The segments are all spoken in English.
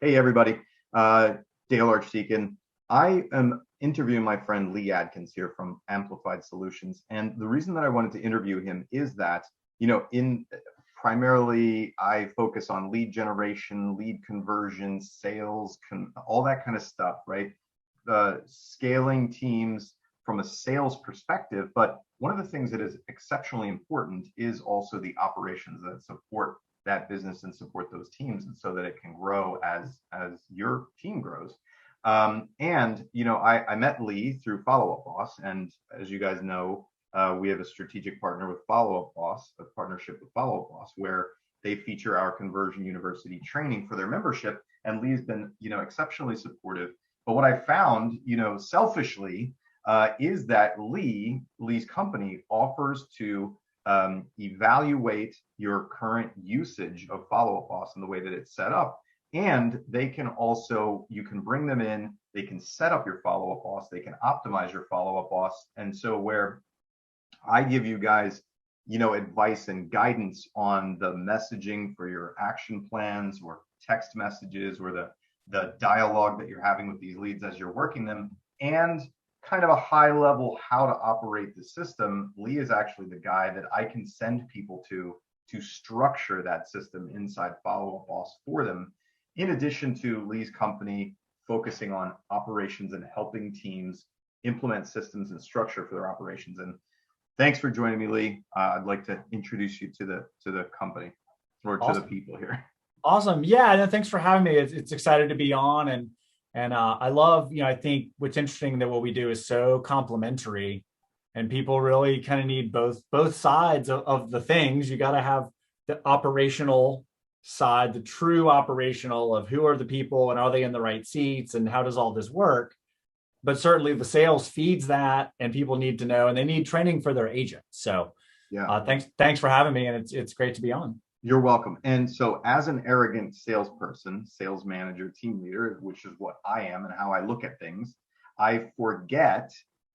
Hey, everybody. Dale Archdekin. I am interviewing my friend Lee Adkins here from Amplified Solutions. And the reason that I wanted to interview him is that, in primarily I focus on lead generation, lead conversion, sales, all that kind of stuff, right? Scaling teams from a sales perspective. But one of the things that is exceptionally important is also the operations that support that business and support those teams, and so that it can grow as your team grows. I met Lee through Follow Up Boss, and as you guys know, we have a strategic partner with Follow Up Boss, a partnership with Follow Up Boss, where they feature our Conversion University training for their membership. And Lee's been, exceptionally supportive. But what I found, selfishly, is that Lee's company offers to evaluate your current usage of Follow Up Boss and the way that it's set up. And they can also, you can bring them in, they can set up your Follow Up Boss, they can optimize your Follow Up Boss. And so where I give you guys, advice and guidance on the messaging for your action plans or text messages or the dialogue that you're having with these leads as you're working them, and kind of a high level how to operate the system, Lee is actually the guy that I can send people to structure that system inside Follow Up Boss for them, in addition to Lee's company focusing on operations and helping teams implement systems and structure for their operations. And thanks for joining me, Lee. I'd like to introduce you to the company or to the people here. Awesome. Yeah, no, thanks for having me. It's excited to be on, and I love, I think what's interesting that what we do is so complementary, and people really kind of need both sides of the things. You got to have the operational side, the true operational of who are the people and are they in the right seats and how does all this work? But certainly the sales feeds that, and people need to know, and they need training for their agents. So yeah, thanks for having me, and it's great to be on. You're welcome. And so as an arrogant salesperson, sales manager, team leader, which is what I am and how I look at things, I forget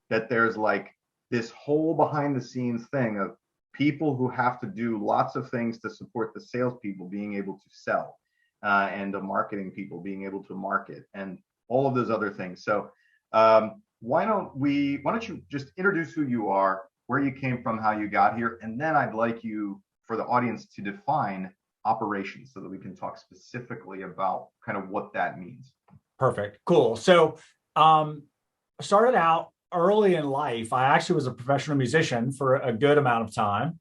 that there's like this whole behind the scenes thing of people who have to do lots of things to support the salespeople being able to sell, and the marketing people being able to market, and all of those other things. So why don't you just introduce who you are, where you came from, how you got here, and then I'd like you, for the audience, to define operations so that we can talk specifically about kind of what that means. Perfect. Cool. So I started out early in life. I actually was a professional musician for a good amount of time.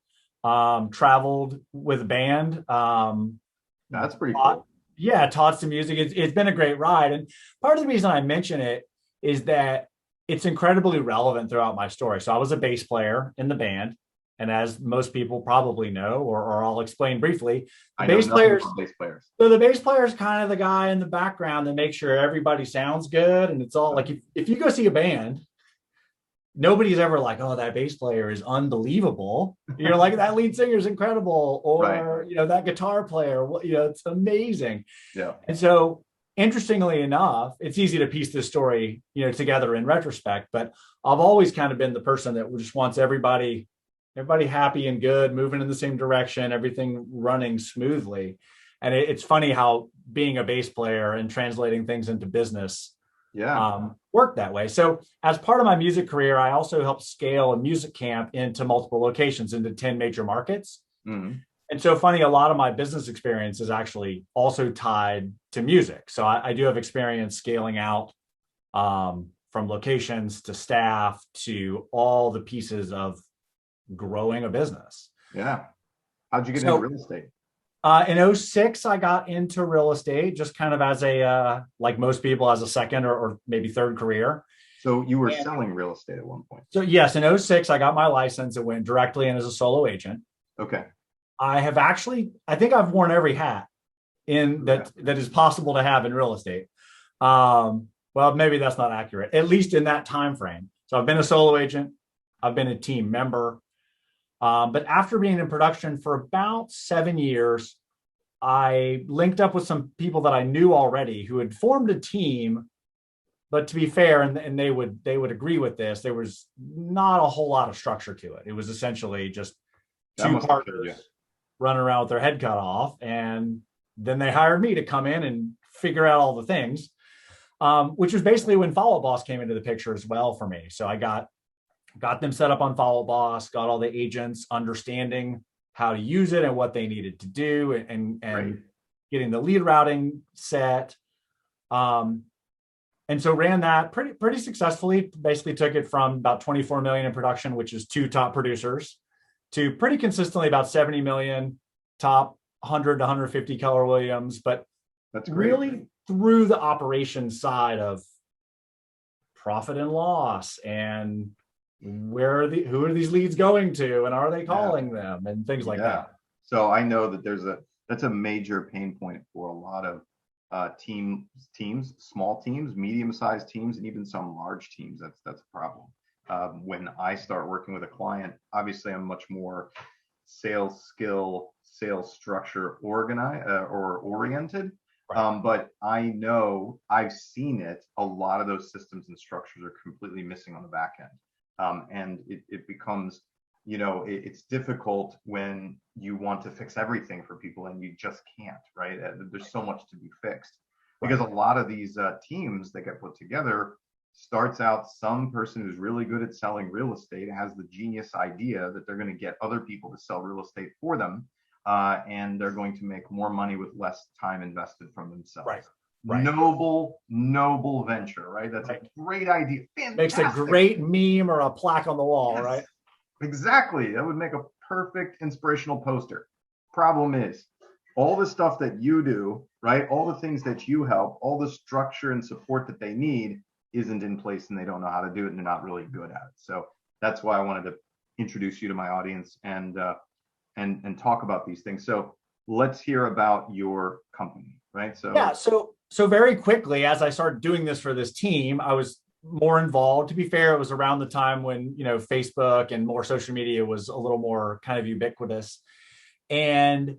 Traveled with a band. That's pretty cool. Yeah, taught some music. It's been a great ride. And part of the reason I mention it is that it's incredibly relevant throughout my story. So I was a bass player in the band. And as most people probably know, or I'll explain briefly, the bass players. So the bass player is kind of the guy in the background that makes sure everybody sounds good. And it's all like, if you go see a band, nobody's ever like, oh, that bass player is unbelievable. You're like, that lead singer is incredible. Or, right, that guitar player, it's amazing. Yeah. And so interestingly enough, it's easy to piece this story, together in retrospect, but I've always kind of been the person that just wants everybody happy and good, moving in the same direction, everything running smoothly. And it's funny how being a bass player and translating things into business worked that way. So as part of my music career, I also helped scale a music camp into multiple locations, into 10 major markets. Mm-hmm. And so funny, a lot of my business experience is actually also tied to music. So I do have experience scaling out from locations to staff to all the pieces of growing a business. Yeah. How'd you get into real estate? In 2006, I got into real estate just kind of as a, like most people, as a second or maybe third career. So you were selling real estate at one point? So yes, in 2006, I got my license. It went directly in as a solo agent. Okay. I think I've worn every hat that is possible to have in real estate. Well, maybe that's not accurate, at least in that time frame. So I've been a solo agent. I've been a team member. But after being in production for about 7 years, I linked up with some people that I knew already who had formed a team. But to be fair, and they would agree with this, there was not a whole lot of structure to it. It was essentially just two partners running around with their head cut off. And then they hired me to come in and figure out all the things, which was basically when Follow Up Boss came into the picture as well for me. So I got them set up on Follow Up Boss, got all the agents understanding how to use it and what they needed to do, and Great. getting the lead routing set. And so ran that pretty successfully. Basically took it from about 24 million in production, which is 2 top producers, to pretty consistently about 70 million, top 100 to 150 Keller Williams. But that's great. Really through the operations side of profit and loss, and who are these leads going to, and are they calling them, and things like that. So I know that that's a major pain point for a lot of teams, small teams, medium-sized teams, and even some large teams. That's a problem. When I start working with a client, obviously I'm much more sales skill, sales structure oriented. Right. But I know, I've seen it, a lot of those systems and structures are completely missing on the back end. And it becomes, it's difficult when you want to fix everything for people and you just can't, right? There's so much to be fixed, because a lot of these teams that get put together starts out some person who's really good at selling real estate, has the genius idea that they're going to get other people to sell real estate for them, and they're going to make more money with less time invested from themselves. Right. Noble venture, right? That's a great idea. Fantastic. Makes a great meme or a plaque on the wall, right? Exactly. That would make a perfect inspirational poster. Problem is, all the stuff that you do, right? All the things that you help, all the structure and support that they need isn't in place, and they don't know how to do it, and they're not really good at it. So that's why I wanted to introduce you to my audience and talk about these things. So let's hear about your company, right? So very quickly, as I started doing this for this team, I was more involved. To be fair, it was around the time when, Facebook and more social media was a little more kind of ubiquitous. And,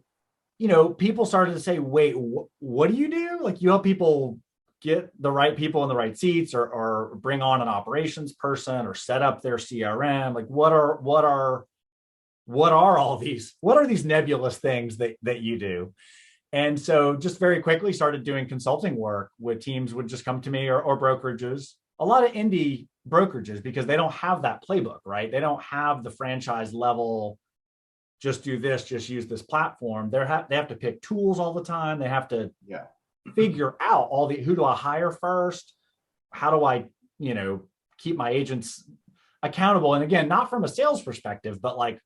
people started to say, wait, what do you do? Like, you help people get the right people in the right seats, or bring on an operations person, or set up their CRM. Like, what are all these? What are these nebulous things that you do? And so just very quickly started doing consulting work with teams. Would just come to me, or brokerages, a lot of indie brokerages, because they don't have that playbook, right? They don't have the franchise level, just do this, just use this platform. They have to pick tools all the time. They have to figure out who do I hire first? How do I, keep my agents accountable? And again, not from a sales perspective, but like,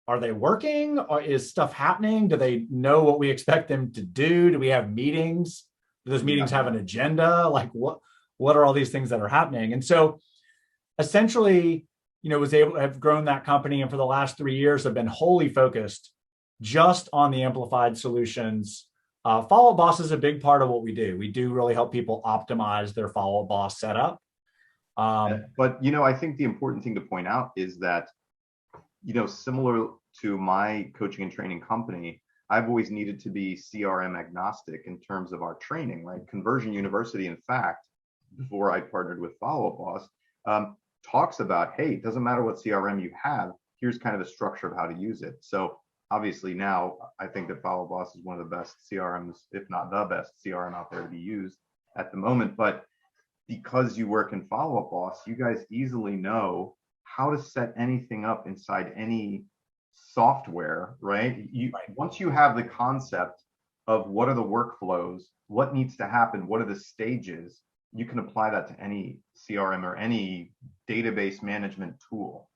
are they working? Or is stuff happening? Do they know what we expect them to do? Do we have meetings? Do those meetings have an agenda? Like, what are all these things that are happening? And so essentially, was able to have grown that company. And for the last 3 years, have been wholly focused just on the amplified solutions. Follow Up Boss is a big part of what we do. We do really help people optimize their Follow Up Boss setup. But, I think the important thing to point out is that, similar to my coaching and training company, I've always needed to be CRM agnostic in terms of our training, right? Conversion University, in fact, before I partnered with Follow Up Boss, talks about, hey, it doesn't matter what CRM you have, here's kind of a structure of how to use it. So obviously now I think that Follow Up Boss is one of the best CRMs, if not the best CRM out there to be used at the moment. But because you work in Follow Up Boss, you guys easily know how to set anything up inside any software, right? Once you have the concept of what are the workflows, what needs to happen, what are the stages, you can apply that to any CRM or any database management tool.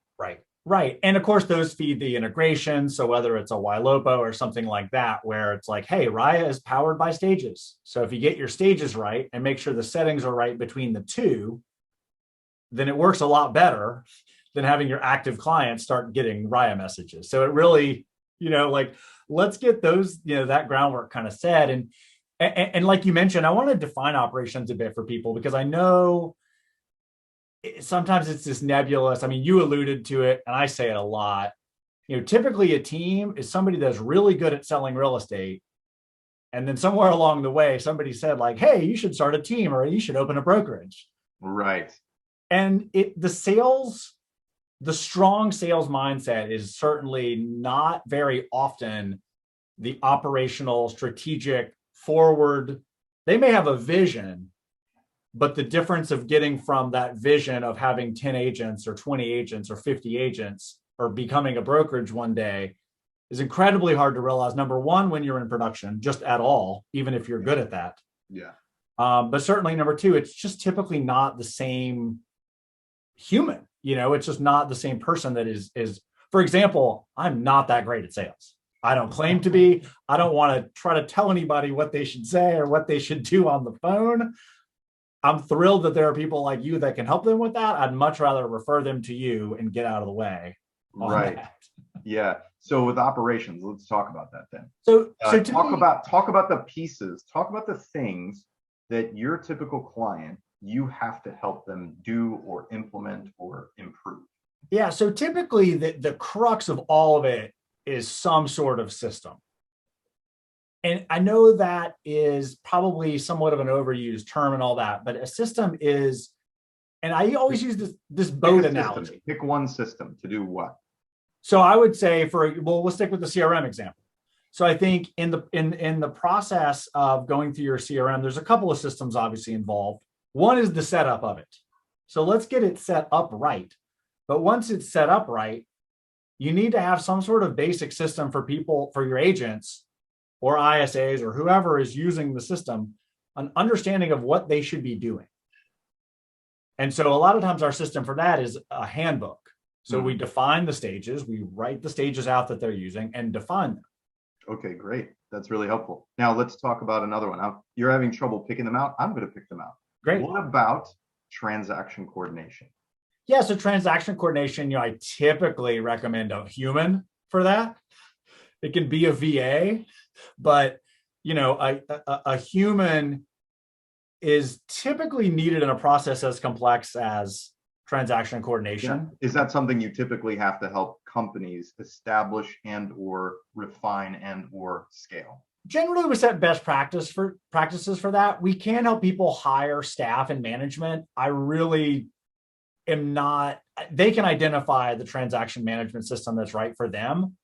Right. And of course, those feed the integration. So whether it's a Ylopo or something like that, where it's like, hey, Raya is powered by stages. So if you get your stages right and make sure the settings are right between the two, then it works a lot better than having your active clients start getting Raya messages. So it really, let's get those, that groundwork kind of set. And like you mentioned, I want to define operations a bit for people, because I know sometimes it's this nebulous. I mean, you alluded to it, and I say it a lot. Typically a team is somebody that's really good at selling real estate. And then somewhere along the way, somebody said like, hey, you should start a team, or you should open a brokerage. Right. And the strong sales mindset is certainly not very often the operational, strategic, forward They may have a vision, but the difference of getting from that vision of having 10 agents or 20 agents or 50 agents or becoming a brokerage one day is incredibly hard to realize. Number one, when you're in production, just at all, even if you're good at that. Yeah. But certainly number two, it's just typically not the same human. It's just not the same person that is, for example, I'm not that great at sales. I don't claim to be. I don't want to try to tell anybody what they should say or what they should do on the phone. I'm thrilled that there are people like you that can help them with that. I'd much rather refer them to you and get out of the way. Right. Yeah. So with operations, let's talk about that then. So talk about the pieces, talk about the things that your typical client, you have to help them do or implement or improve. Yeah. So typically the crux of all of it is some sort of system. And I know that is probably somewhat of an overused term and all that, but a system is, and I always use this boat analogy. Pick one system to do what? So I would say we'll stick with the CRM example. So I think in the process of going through your CRM, there's a couple of systems obviously involved. One is the setup of it. So let's get it set up right. But once it's set up right, you need to have some sort of basic system for your agents or ISAs or whoever is using the system, an understanding of what they should be doing. And so a lot of times our system for that is a handbook. So we define the stages, we write the stages out that they're using and define them. Okay, great. That's really helpful. Now let's talk about another one. You're having trouble picking them out. I'm going to pick them out. Great. What about transaction coordination? Yeah, so transaction coordination, I typically recommend a human for that. It can be a VA, but a human is typically needed in a process as complex as transaction coordination. Yeah. Is that something you typically have to help companies establish and or refine and or scale? Generally, we set best practices for that. We can help people hire staff and management. I really am not. They can identify the transaction management system that's right for them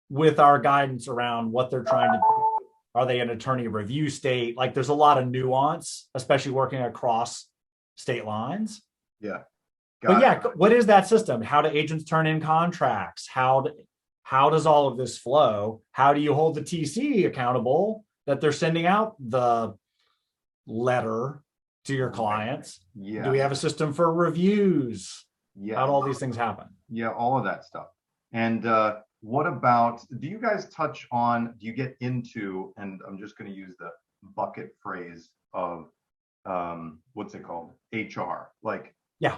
with our guidance around what they're trying to do. Are they an attorney review state? Like there's a lot of nuance, especially working across state lines. Yeah. What is that system? How do agents turn in contracts? How does all of this flow? How do you hold the TC accountable that they're sending out the letter to your clients? Yeah. Do we have a system for reviews? Yeah. How do all these things happen? Yeah, all of that stuff. And what about, do you get into, and I'm just going to use the bucket phrase of, what's it called? HR. Like, yeah.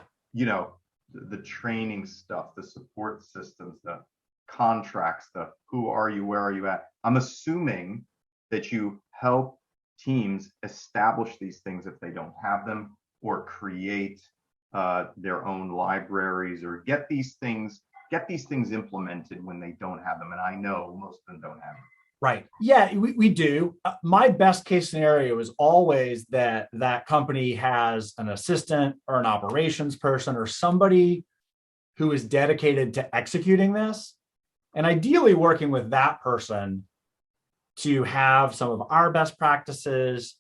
The training stuff, the support systems, the contracts, the who are you, where are you at? I'm assuming that you help teams establish these things if they don't have them, or create their own libraries, or get these things implemented when they don't have them. And I know most of them don't have them. Right. Yeah, we do. My best case scenario is always that company has an assistant or an operations person or somebody who is dedicated to executing this, and ideally working with that person to have some of our best practices,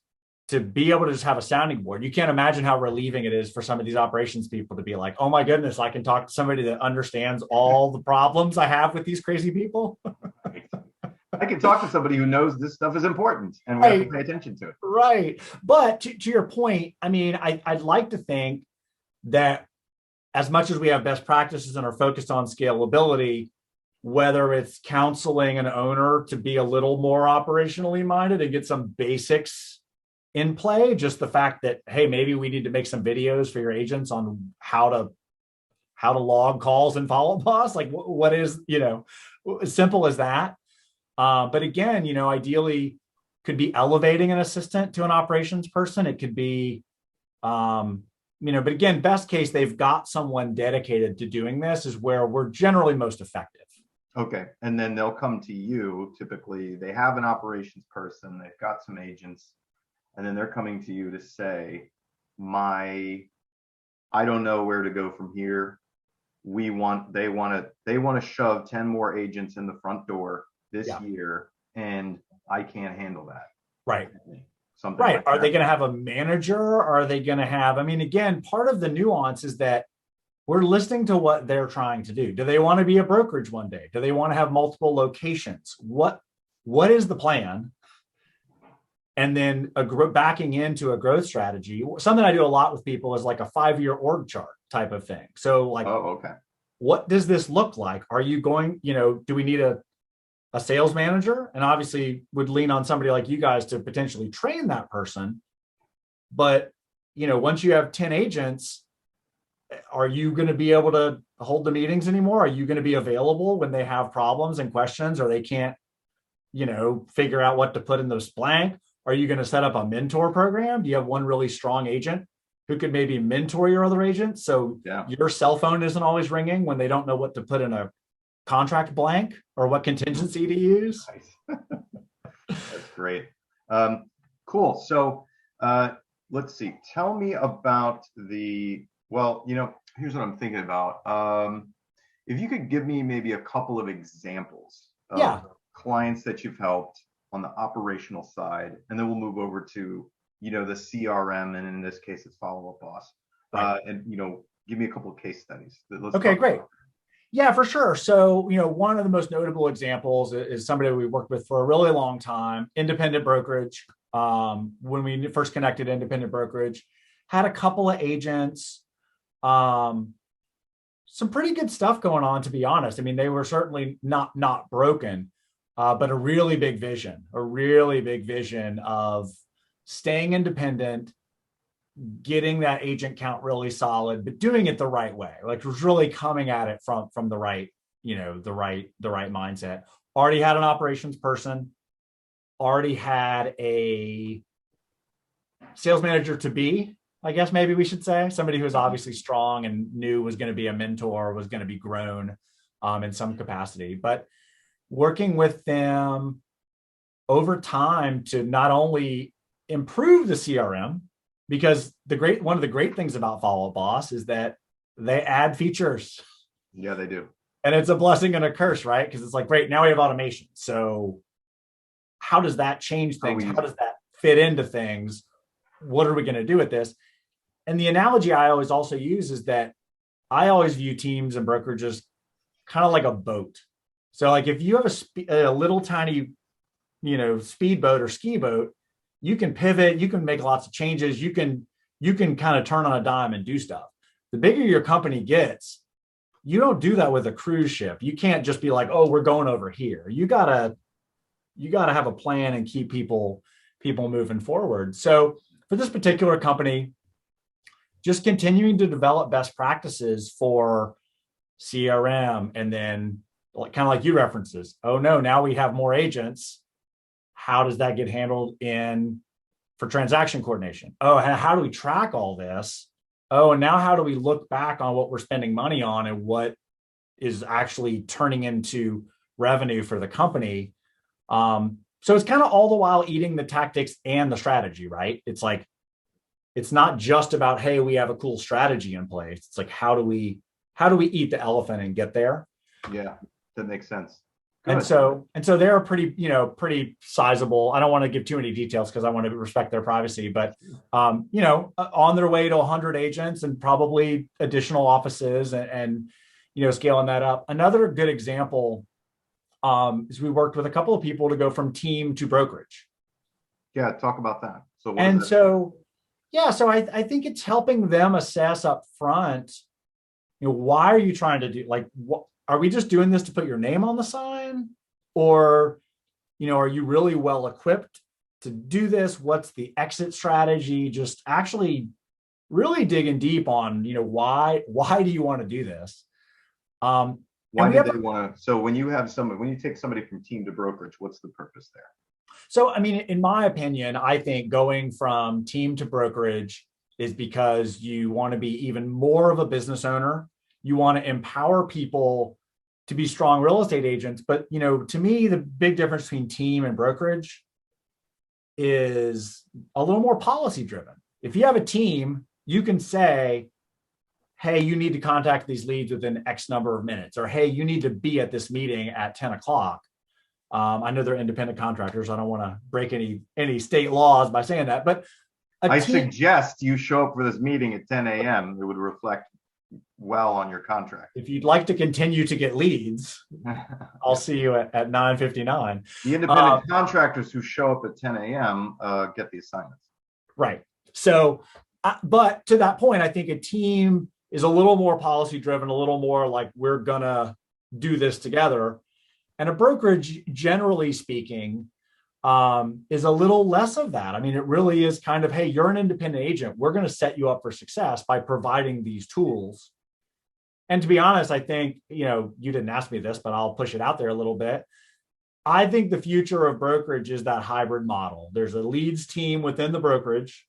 to be able to just have a sounding board. You can't imagine how relieving it is for some of these operations people to be like, oh my goodness, I can talk to somebody that understands all the problems I have with these crazy people. I can talk to somebody who knows this stuff is important and we have to pay attention to it. Right. But to your point, I mean, I'd like to think that as much as we have best practices and are focused on scalability, whether it's counseling an owner to be a little more operationally minded and get some basics in play, just the fact that, hey, maybe we need to make some videos for your agents on how to log calls and follow boss. Like what is, as simple as that. But again, ideally could be elevating an assistant to an operations person. It could be, but again, best case, they've got someone dedicated to doing this is where we're generally most effective. Okay. And then they'll come to you. Typically they have an operations person, they've got some agents, and then they're coming to you to say, I don't know where to go from here. They want to shove 10 more agents in the front door this year, and I can't handle that. Right. something Right. like Are that. they going to have a manager? Are they going to have, I mean, again, part of the nuance is that we're listening to what they're trying to do. Do they want to be a brokerage one day? Do they want to have multiple locations? What is the plan? And then backing into a growth strategy. Something I do a lot with people is like a 5-year org chart type of thing. So like, Oh, okay. what does this look like? Are you going, do we need a sales manager? And obviously would lean on somebody like you guys to potentially train that person. But, once you have 10 agents, are you going to be able to hold the meetings anymore? Are you going to be available when they have problems and questions, or they can't, figure out what to put in this blank? Are you going to set up a mentor program? Do you have one really strong agent who could maybe mentor your other agents? So your cell phone isn't always ringing when they don't know what to put in a contract blank or what contingency to use. Nice. That's great. Cool. So let's see. Tell me about here's what I'm thinking about. If you could give me maybe a couple of examples of clients that you've helped on the operational side, and then we'll move over to, the CRM, and in this case, it's Follow Up Boss. Right. And, give me a couple of case studies. Okay, great. Yeah, for sure. So, one of the most notable examples is somebody we worked with for a really long time, independent brokerage. When we first connected, independent brokerage had a couple of agents, some pretty good stuff going on, to be honest. I mean, they were certainly not broken, but a really big vision of staying independent, getting that agent count really solid, but doing it the right way. Like, was really coming at it from the right, the right mindset. Already had an operations person, already had a sales manager to be, I guess maybe we should say, somebody who was obviously strong and knew was going to be a mentor, was going to be grown in some capacity. But working with them over time to not only improve the CRM, because one of the great things about Follow Up Boss is that they add features. Yeah, they do. And it's a blessing and a curse, right? Because it's like, great, now we have automation. So how does that change things? How does that fit into things? What are we going to do with this? And the analogy I always also use is that I always view teams and brokerages kind of like a boat. So like if you have a little tiny, speedboat or ski boat, you can pivot, you can make lots of changes, you can kind of turn on a dime and do stuff. The bigger your company gets, you don't do that with a cruise ship. You can't just be like, oh, we're going over here. You gotta have a plan and keep people moving forward. So for this particular company, just continuing to develop best practices for CRM, and then kind of like you references, oh no, now we have more agents. How does that get handled for transaction coordination? Oh, how do we track all this? Oh, and now how do we look back on what we're spending money on and what is actually turning into revenue for the company? So it's kind of all the while eating the tactics and the strategy, right? It's like, it's not just about, hey, we have a cool strategy in place. It's like, how do we eat the elephant and get there? Yeah, that makes sense. Good. And so they're pretty sizable. I don't want to give too many details because I want to respect their privacy, but on their way to 100 agents and probably additional offices and scaling that up. Another good example is we worked with a couple of people to go from team to brokerage. Yeah, talk about that. So I think it's helping them assess up front, why are you trying to do, like, what are we just doing this to put your name on the sign? Or, are you really well equipped to do this? What's the exit strategy? Just actually really digging deep on, why do you want to do this? Why did they want to? So when you take somebody from team to brokerage, what's the purpose there? So, I mean, in my opinion, I think going from team to brokerage is because you want to be even more of a business owner. You want to empower people to be strong real estate agents. But, to me, the big difference between team and brokerage is a little more policy driven. If you have a team, you can say, hey, you need to contact these leads within X number of minutes, or hey, you need to be at this meeting at 10 o'clock. I know they're independent contractors. I don't want to break any state laws by saying that, but I suggest you show up for this meeting at 10 a.m. It would reflect well on your contract. If you'd like to continue to get leads, I'll see you at 9:59. The independent contractors who show up at 10 a.m. Get the assignments. Right. So, but to that point, I think a team is a little more policy driven, a little more like we're going to do this together. And a brokerage, generally speaking, is a little less of that. I mean, it really is kind of, hey, you're an independent agent. We're going to set you up for success by providing these tools. And to be honest, I think, you didn't ask me this, but I'll push it out there a little bit. I think the future of brokerage is that hybrid model. There's a leads team within the brokerage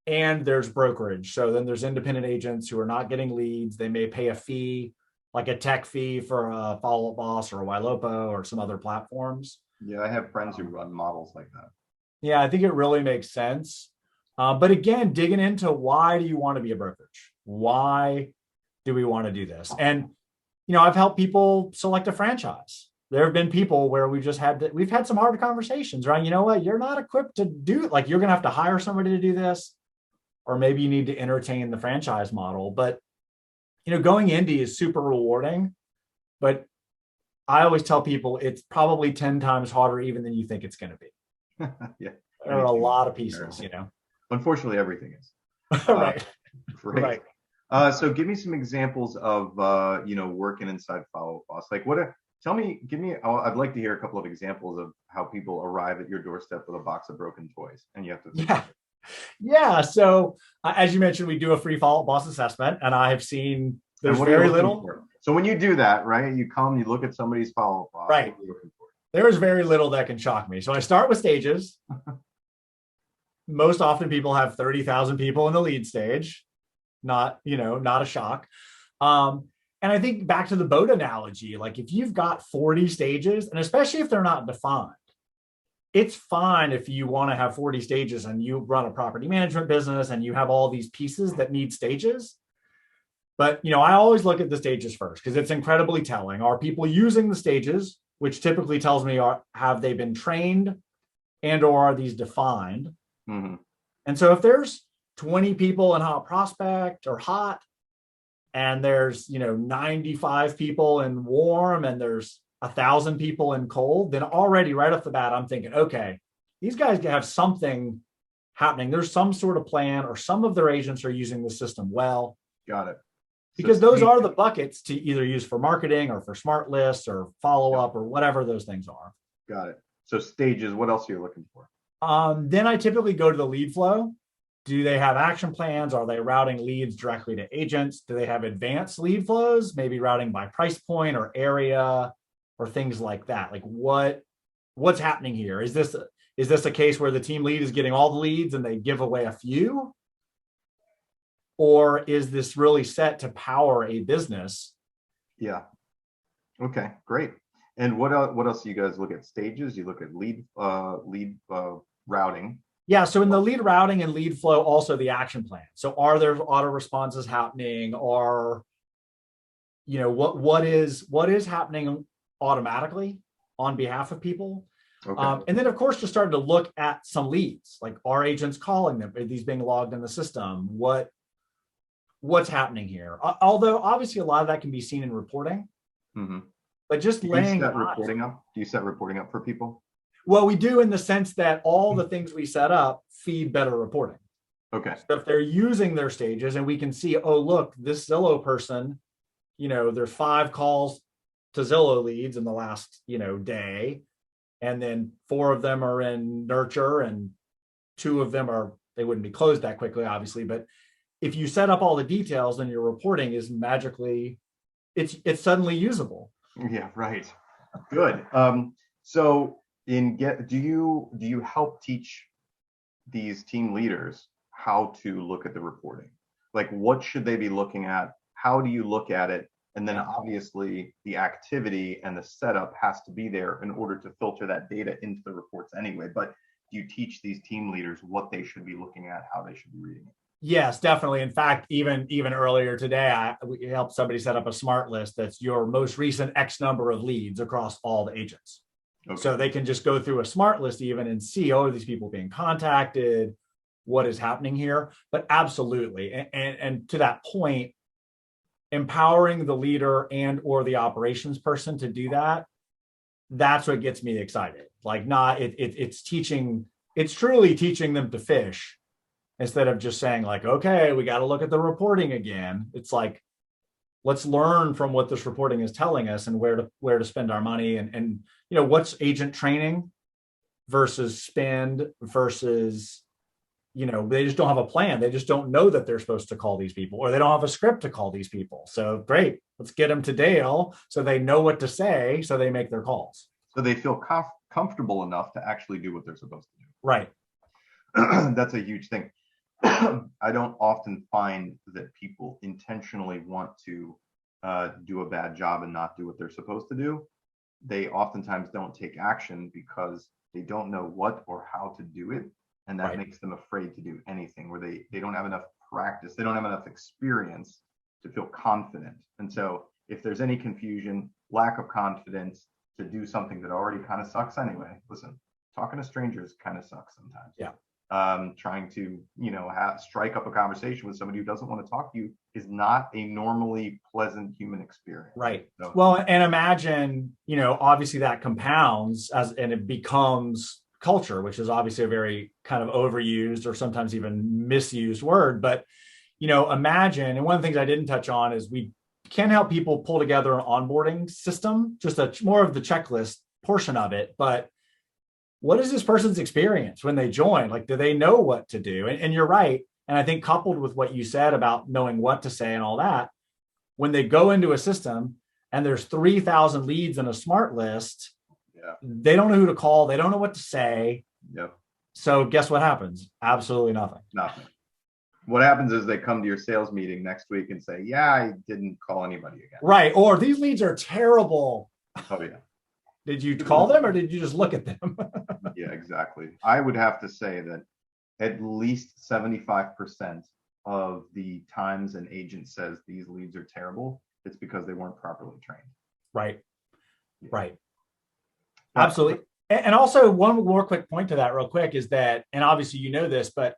and there's brokerage. So then there's independent agents who are not getting leads. They may pay a fee, like a tech fee for a Follow Up Boss or a Ylopo or some other platforms. Yeah, I have friends who run models like that. Yeah, I think it really makes sense. But again, digging into why do you want to be a brokerage? Why do we want to do this? And, I've helped people select a franchise. There have been people where we've had some hard conversations, right? You know what? You're not equipped to do it. Like, you're going to have to hire somebody to do this, or maybe you need to entertain the franchise model. But, going indie is super rewarding, but I always tell people it's probably 10 times harder even than you think it's going to be. Yeah. There are a lot of pieces, Unfortunately, everything is. Right. Great. Right. So give me some examples of, working inside Follow Up Boss. Like I'd like to hear a couple of examples of how people arrive at your doorstep with a box of broken toys and you have to. Yeah. So as you mentioned, we do a free Follow Up Boss assessment, and I have seen there's very little. So when you do that, right, you come, you look at somebody's Follow Up Boss. Right. There is very little that can shock me. So I start with stages. Most often people have 30,000 people in the lead stage. Not a shock. And I think back to the boat analogy, like if you've got 40 stages, and especially if they're not defined, it's fine if you want to have 40 stages and you run a property management business and you have all these pieces that need stages. But, I always look at the stages first because it's incredibly telling. Are people using the stages, which typically tells me have they been trained and or are these defined? Mm-hmm. And so if there's 20 people in hot prospect or hot, and there's 95 people in warm, and there's 1,000 people in cold, then already right off the bat, I'm thinking, okay, these guys have something happening. There's some sort of plan, or some of their agents are using the system well. Got it. Because those are the buckets to either use for marketing or for smart lists or follow up or whatever those things are. Got it. So stages, what else are you looking for? Then I typically go to the lead flow. Do they have action plans? Are they routing leads directly to agents? Do they have advanced lead flows, maybe routing by price point or area or things like that? Like what's happening here? Is this a case where the team lead is getting all the leads and they give away a few? Or is this really set to power a business? Yeah. Okay, great. And what else do you guys look at? Stages? You look at lead routing. Yeah. So in the lead routing and lead flow, also the action plan. So are there auto responses happening? Or, what is happening automatically on behalf of people? Okay. And then, of course, just starting to look at some leads. Like, are agents calling them? Are these being logged in the system? What's happening here? Although obviously a lot of that can be seen in reporting, but just laying reporting up. Do you set reporting up for people? Well, we do, in the sense that all the things we set up feed better reporting. Okay. So if they're using their stages and we can see, oh, look, this Zillow person, there's 5 calls to Zillow leads in the last, day. And then 4 of them are in nurture and 2 of them they wouldn't be closed that quickly, obviously. But if you set up all the details, then your reporting is magically, it's suddenly usable. Yeah, right. Good. So do you help teach these team leaders how to look at the reporting? Like, what should they be looking at? How do you look at it? And then obviously the activity and the setup has to be there in order to filter that data into the reports anyway. But do you teach these team leaders what they should be looking at, how they should be reading it? Yes, definitely. In fact, even earlier today, we helped somebody set up a smart list that's your most recent X number of leads across all the agents. Okay. So they can just go through a smart list even and see, oh, these people being contacted, what is happening here. But absolutely. And to that point, empowering the leader and or the operations person to do that, that's what gets me excited. Like it's truly teaching them to fish instead of just saying like, okay, we got to look at the reporting again. It's like, let's learn from what this reporting is telling us and where to spend our money and what's agent training versus spend versus, they just don't have a plan. They just don't know that they're supposed to call these people, or they don't have a script to call these people. So great, let's get them to Dale so they know what to say, so they make their calls. So they feel comfortable enough to actually do what they're supposed to do. Right. That's a huge thing. I don't often find that people intentionally want to do a bad job and not do what they're supposed to do. They oftentimes don't take action because they don't know what or how to do it. And that makes them afraid to do anything, where they don't have enough practice. They don't have enough experience to feel confident. And so if there's any confusion, lack of confidence to do something that already kind of sucks anyway, listen, talking to strangers kind of sucks sometimes. Yeah. Trying to, strike up a conversation with somebody who doesn't want to talk to you is not a normally pleasant human experience. Right. So, well, and imagine, obviously that compounds and it becomes culture, which is obviously a very kind of overused or sometimes even misused word. But, imagine, and one of the things I didn't touch on is we can help people pull together an onboarding system, just more of the checklist portion of it. But what is this person's experience when they join? Like, do they know what to do? And you're right. And I think coupled with what you said about knowing what to say and all that, when they go into a system and there's 3,000 leads in a smart list, they don't know who to call. They don't know what to say. Yep. So guess what happens? Absolutely nothing. Nothing. What happens is they come to your sales meeting next week and say, yeah, I didn't call anybody again. Right. Or these leads are terrible. Oh, yeah. Did you call them or did you just look at them? Yeah, exactly. I would have to say that at least 75% of the times an agent says these leads are terrible, it's because they weren't properly trained. Right. Yeah. Right. Absolutely. And also one more quick point to that real quick is that, and obviously this, but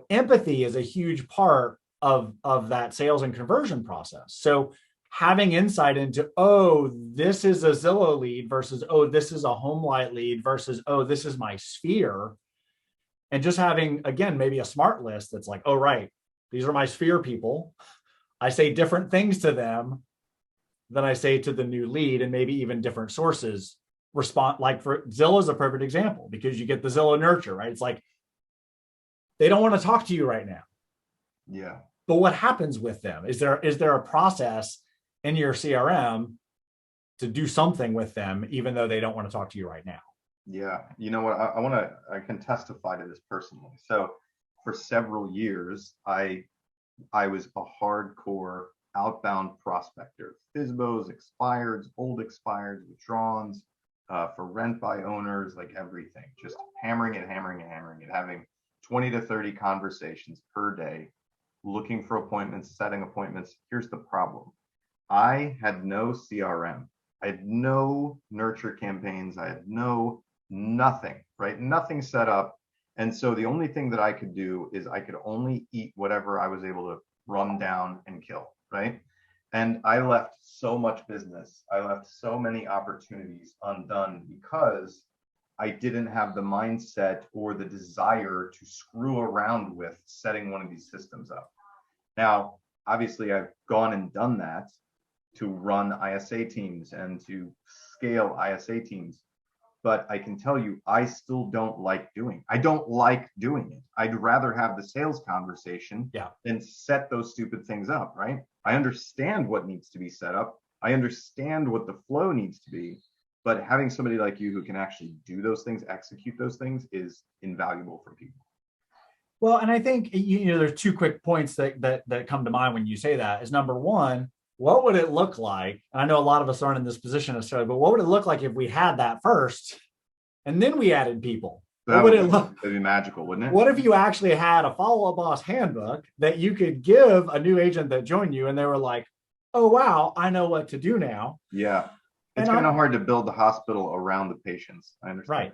empathy is a huge part of that sales and conversion process. So having insight into, oh, this is a Zillow lead versus, oh, this is a HomeLight lead versus, oh, this is my sphere. And just having, again, maybe a smart list that's like, oh, right, these are my sphere people. I say different things to them than I say to the new lead, and maybe even different sources respond. Like for Zillow is a perfect example because you get the Zillow nurture, right? It's like, they don't want to talk to you right now. Yeah. But what happens with them? Is there a process in your CRM to do something with them, even though they don't want to talk to you right now? Yeah. You know what? I can testify to this personally. So for several years, I was a hardcore outbound prospector, FSBOs, expireds, old expireds, withdrawns, for rent by owners, like everything, just hammering it, having 20 to 30 conversations per day, looking for appointments, setting appointments. Here's the problem. I had no CRM. I had no nurture campaigns. I had nothing, right? Nothing set up. And so the only thing that I could do is I could only eat whatever I was able to run down and kill, right? And I left so much business. I left so many opportunities undone because I didn't have the mindset or the desire to screw around with setting one of these systems up. Now, obviously, I've gone and done that to run ISA teams and to scale ISA teams. But I can tell you, I still don't like doing it. I don't like doing it. I'd rather have the sales conversation than set those stupid things up, right? I understand what needs to be set up. I understand what the flow needs to be. But having somebody like you who can actually do those things, execute those things, is invaluable for people. Well, and I think, there's two quick points that come to mind when you say that. Is number one, what would it look like? I know a lot of us aren't in this position necessarily, but what would it look like if we had that first and then we added people? That would it look? It'd be magical, wouldn't it? What if you actually had a follow-up boss handbook that you could give a new agent that joined you and they were like, oh, wow, I know what to do now. Yeah. It's kind of hard to build the hospital around the patients. I understand.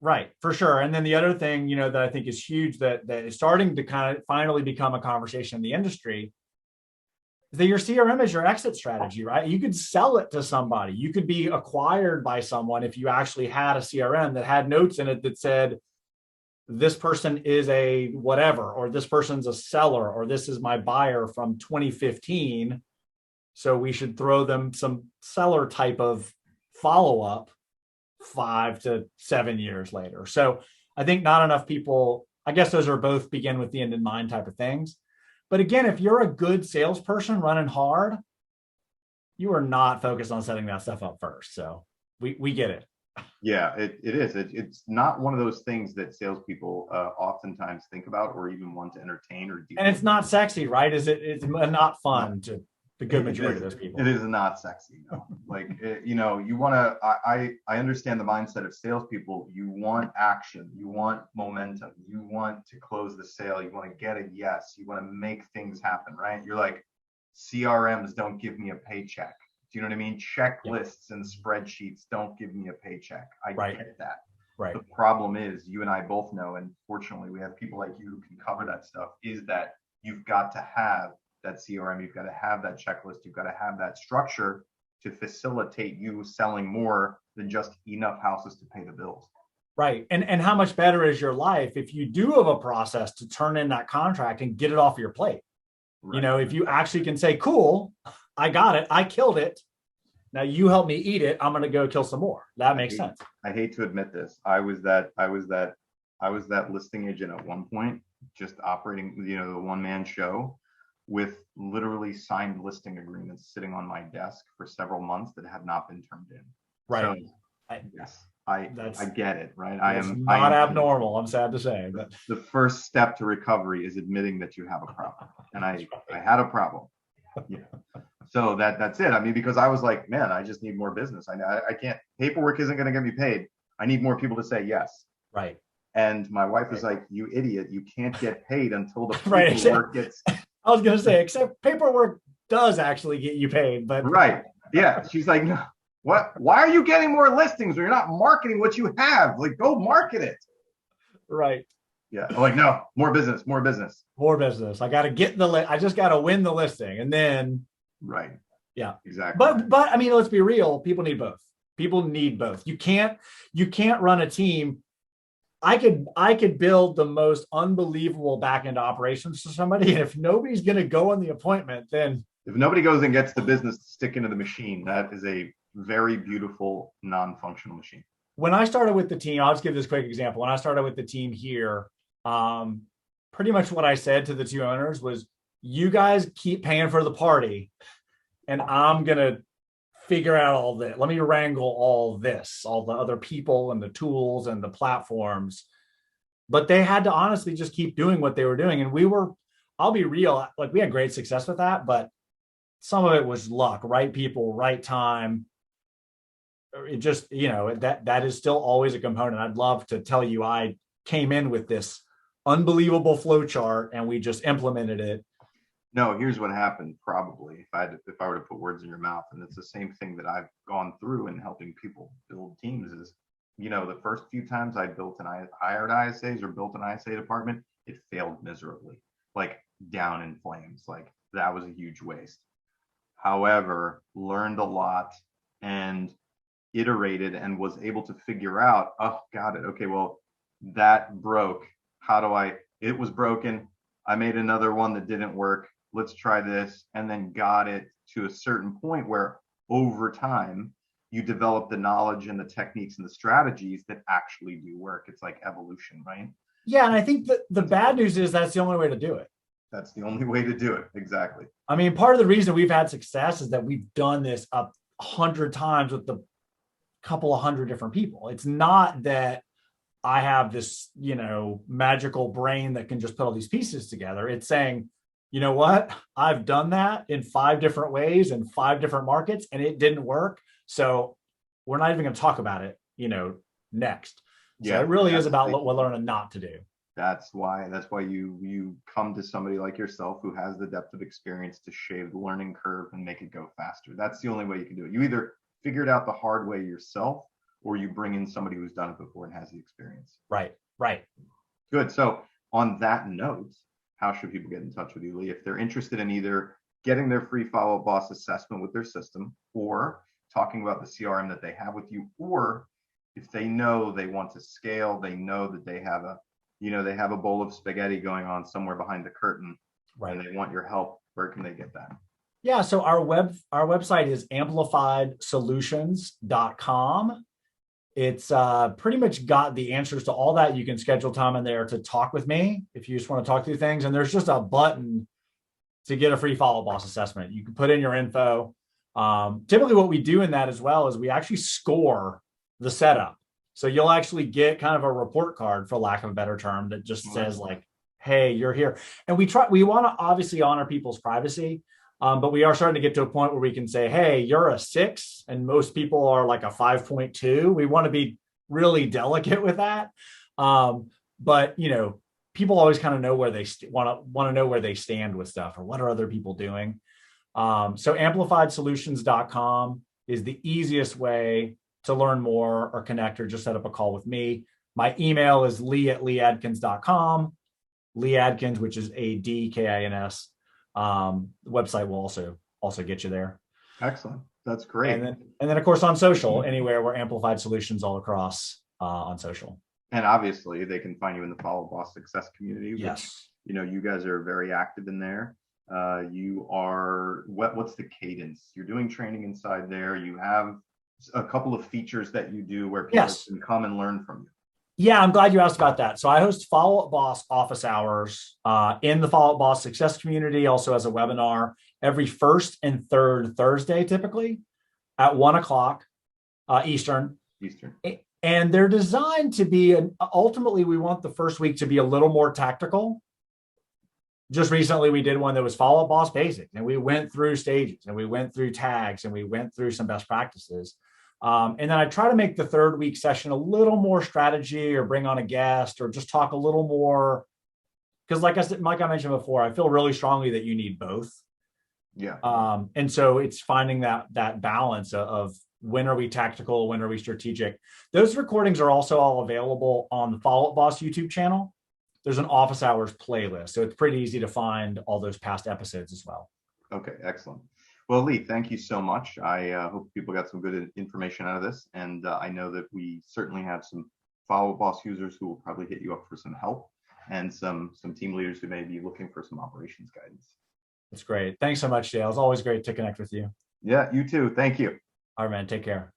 Right, for sure. And then the other thing, that I think is huge that is starting to kind of finally become a conversation in the industry is that your CRM is your exit strategy, right? You could sell it to somebody. You could be acquired by someone if you actually had a CRM that had notes in it that said, this person is a whatever, or this person's a seller, or this is my buyer from 2015. So we should throw them some seller type of follow-up 5 to 7 years later. So I think not enough people, I guess those are both begin with the end in mind type of things. But again, if you're a good salesperson running hard, you are not focused on setting that stuff up first. So we get it. Yeah, it is. It's not one of those things that salespeople oftentimes think about or even want to entertain or deal and it's with. not sexy, right? It's not fun to the good majority of those people. It is not sexy. No. Like, you want to, I understand the mindset of salespeople. You want action, you want momentum, you want to close the sale, you want to get a yes, you want to make things happen, right? You're like, CRMs don't give me a paycheck. Do you know what I mean? Checklists and spreadsheets don't give me a paycheck. I get that. Right. The problem is, you and I both know, and fortunately we have people like you who can cover that stuff, is that you've got to have that CRM, you've got to have that checklist, you've got to have that structure to facilitate you selling more than just enough houses to pay the bills. Right. And how much better is your life if you do have a process to turn in that contract and get it off your plate? Right. If you actually can say, cool, I got it, I killed it. Now you help me eat it. I'm going to go kill some more. That makes sense. I hate to admit this. I was that listing agent at one point, just operating, the one-man show, with literally signed listing agreements sitting on my desk for several months that have not been turned in. Right. So, I get it, right? I am not abnormal. I'm sad to say, but the first step to recovery is admitting that you have a problem. And I had a problem. Yeah. So that's it. I mean, because I was like, man, I just need more business. I can't, paperwork isn't going to get me paid. I need more people to say yes. Right. And my wife was like, you idiot, you can't get paid until the paperwork gets. I was going to say, except paperwork does actually get you paid, but. Right. Yeah. She's like, no, what? Why are you getting more listings when you're not marketing what you have? Like, go market it. Right. Yeah. I'm like, no, more business. I got to get I just got to win the listing. And then. Right. Yeah. Exactly. But I mean, let's be real. People need both. You can't run a team. I could build the most unbelievable back-end operations for somebody. And if nobody's going to go on the appointment, then. If nobody goes and gets the business to stick into the machine, that is a very beautiful non-functional machine. When I started with the team, I'll just give this quick example. When I started with the team here, pretty much what I said to the two owners was, you guys keep paying for the party and I'm going to figure out all that. Let me wrangle all this, all the other people and the tools and the platforms. But they had to honestly just keep doing what they were doing. And I'll be real, like we had great success with that, but some of it was luck, right people, right time. It just, that is still always a component. I'd love to tell you, I came in with this unbelievable flow chart and we just implemented it. No, here's what happened. Probably, if I were to put words in your mouth, and it's the same thing that I've gone through in helping people build teams. Is the first few times I hired ISAs or built an ISA department, it failed miserably, like down in flames. Like that was a huge waste. However, learned a lot and iterated and was able to figure out, oh, got it. Okay, well, that broke. It was broken. I made another one that didn't work. Let's try this. And then got it to a certain point where over time, you develop the knowledge and the techniques and the strategies that actually do work. It's like evolution, right? Yeah. And I think that the bad news is that's the only way to do it. That's the only way to do it. Exactly. I mean, part of the reason we've had success is that we've done this 100 times with the couple of hundred different people. It's not that I have this, magical brain that can just put all these pieces together. It's saying, you know what? I've done that in 5 different ways in 5 different markets and it didn't work. So we're not even going to talk about it, next. So it really is about what we're learning not to do. That's why you come to somebody like yourself who has the depth of experience to shave the learning curve and make it go faster. That's the only way you can do it. You either figure it out the hard way yourself, or you bring in somebody who's done it before and has the experience. Right. Right. Good. So on that note, how should people get in touch with you, Lee, if they're interested in either getting their free Follow Up Boss assessment with their system, or talking about the CRM that they have with you, or if they know they want to scale, they know that they have a bowl of spaghetti going on somewhere behind the curtain, right, and they want your help, where can they get that? Yeah, so our website is amplifiedsolutions.com. It's pretty much got the answers to all that. You can schedule time in there to talk with me if you just want to talk through things. And there's just a button to get a free Follow Up Boss assessment. You can put in your info. Typically what we do in that as well is we actually score the setup. So you'll actually get kind of a report card, for lack of a better term, that just says like, hey, you're here. And we want to obviously honor people's privacy. But we are starting to get to a point where we can say, hey, you're a 6 and most people are like a 5.2. We want to be really delicate with that. But, people always kind of know where they want to know where they stand with stuff, or what are other people doing. So amplifiedsolutions.com is the easiest way to learn more or connect or just set up a call with me. My email is lee@leeadkins.com. Lee Adkins, which is ADKINS. The website will also get you there. Excellent. That's great. And then of course on social, anywhere we're Amplified Solutions all across on social. And obviously they can find you in the Follow Up Boss Success community. Which, yes. You guys are very active in there. You are, what's the cadence? You're doing training inside there. You have a couple of features that you do where people can come and learn from you. Yeah, I'm glad you asked about that. So I host Follow Up Boss office hours in the Follow Up Boss Success community, also as a webinar every first and third Thursday, typically at 1:00 Eastern. And they're designed to be, ultimately, we want the first week to be a little more tactical. Just recently, we did one that was Follow Up Boss Basics, and we went through stages, and we went through tags, and we went through some best practices. And then I try to make the third week session a little more strategy, or bring on a guest, or just talk a little more. Because like I mentioned before, I feel really strongly that you need both. Yeah. And so it's finding that balance of when are we tactical, when are we strategic. Those recordings are also all available on the Follow Up Boss YouTube channel. There's an office hours playlist, so it's pretty easy to find all those past episodes as well. Okay, excellent. Well, Lee, thank you so much. I hope people got some good information out of this. And I know that we certainly have some Follow Up Boss users who will probably hit you up for some help, and some team leaders who may be looking for some operations guidance. That's great. Thanks so much, Dale. It's always great to connect with you. Yeah, you too. Thank you. All right, man. Take care.